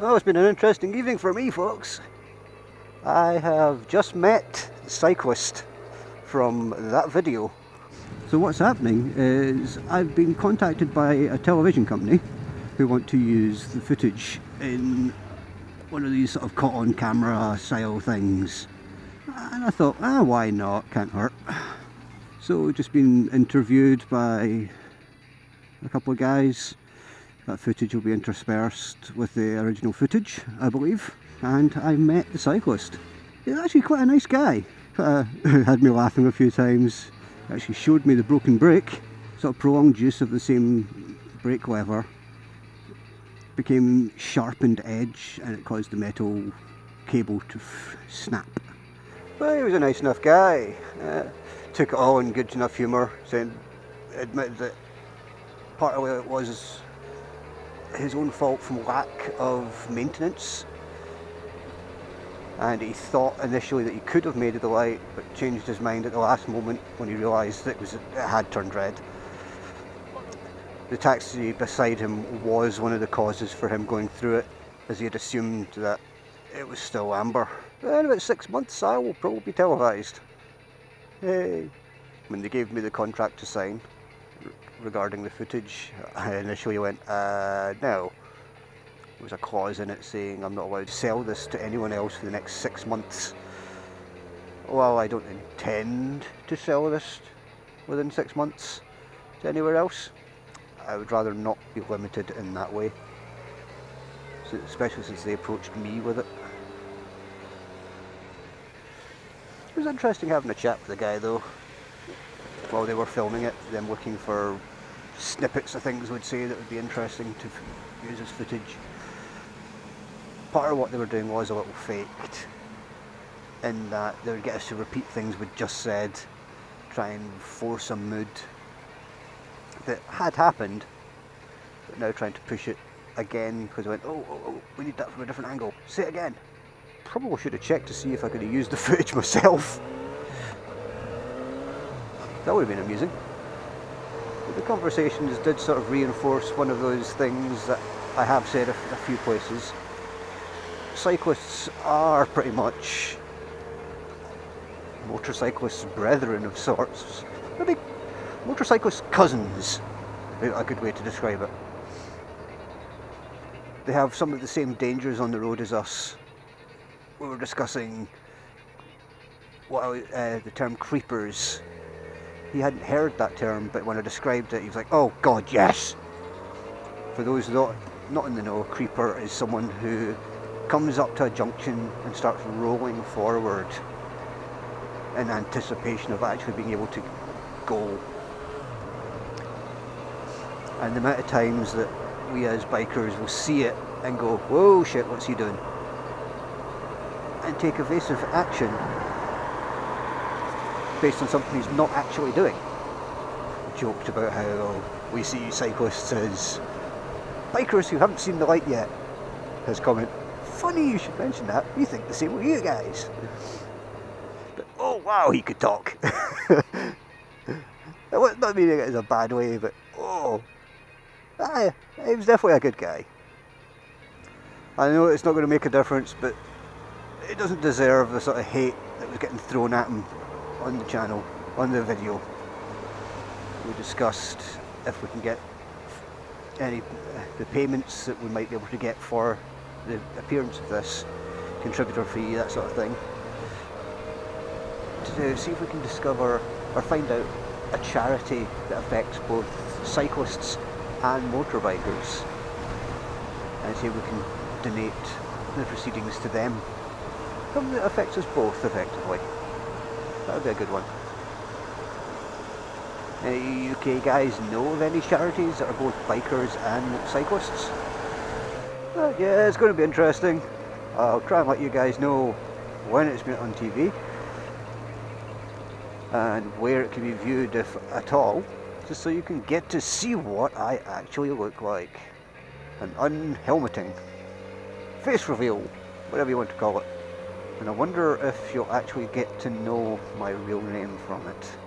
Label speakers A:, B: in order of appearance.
A: Well, it's been an interesting evening for me, folks. I have just met Cyclist from that video. So what's happening is I've been contacted by a television company who want to use the footage in one of these sort of caught on camera style things. And I thought, why not? Can't hurt. So just been interviewed by a couple of guys. That footage will be interspersed with the original footage, I believe. And I met the cyclist. He's actually quite a nice guy. Had me laughing a few times. Actually showed me the broken brake. Sort of prolonged use of the same brake lever. Became sharpened edge and it caused the metal cable to snap. Well, he was a nice enough guy. Took it all in good enough humour. Admitted that part of it was his own fault from lack of maintenance, and he thought initially that he could have made it the light but changed his mind at the last moment when he realised that it had turned red. The taxi beside him was one of the causes for him going through it, as he had assumed that it was still amber. In about 6 months I will probably be televised. Hey. When they gave me the contract to sign regarding the footage, I initially went, no. There was a clause in it saying I'm not allowed to sell this to anyone else for the next 6 months. Well, I don't intend to sell this within 6 months to anywhere else. I would rather not be limited in that way, especially since they approached me with it. It was interesting having a chat with the guy though, while they were filming it, them looking for snippets of things would say that would be interesting to use as footage. Part of what they were doing was a little faked, in that they would get us to repeat things we'd just said, try and force a mood that had happened, but now trying to push it again because they went, oh, we need that from a different angle, say it again. Probably should have checked to see if I could have used the footage myself. That would have been amusing. But the conversations did sort of reinforce one of those things that I have said a few places. Cyclists are pretty much motorcyclists' brethren of sorts. Maybe motorcyclists' cousins, a good way to describe it. They have some of the same dangers on the road as us. We were discussing the term creepers. He hadn't heard that term, but when I described it, he was like, oh god, yes! For those not in the know, a creeper is someone who comes up to a junction and starts rolling forward in anticipation of actually being able to go. And the amount of times that we as bikers will see it and go, whoa shit, what's he doing? And take evasive action based on something he's not actually doing. We joked about how we see cyclists as bikers who haven't seen the light yet. His comment, funny you should mention that, we think the same with you guys. But oh wow, he could talk. Not meaning it in a bad way, but he was definitely a good guy. I know it's not going to make a difference, but it doesn't deserve the sort of hate that was getting thrown at him on the channel, on the video. We discussed if we can get any the payments that we might be able to get for the appearance of this, contributor fee, that sort of thing, to see if we can discover or find out a charity that affects both cyclists and motorbikers, and see if we can donate the proceedings to them. Something that affects us both effectively. That would be a good one. Any UK guys know of any charities that are both bikers and cyclists? Yeah, it's going to be interesting. I'll try and let you guys know when it's been on TV and where it can be viewed, if at all, just so you can get to see what I actually look like. An unhelmeting, face reveal, whatever you want to call it. And I wonder if you'll actually get to know my real name from it.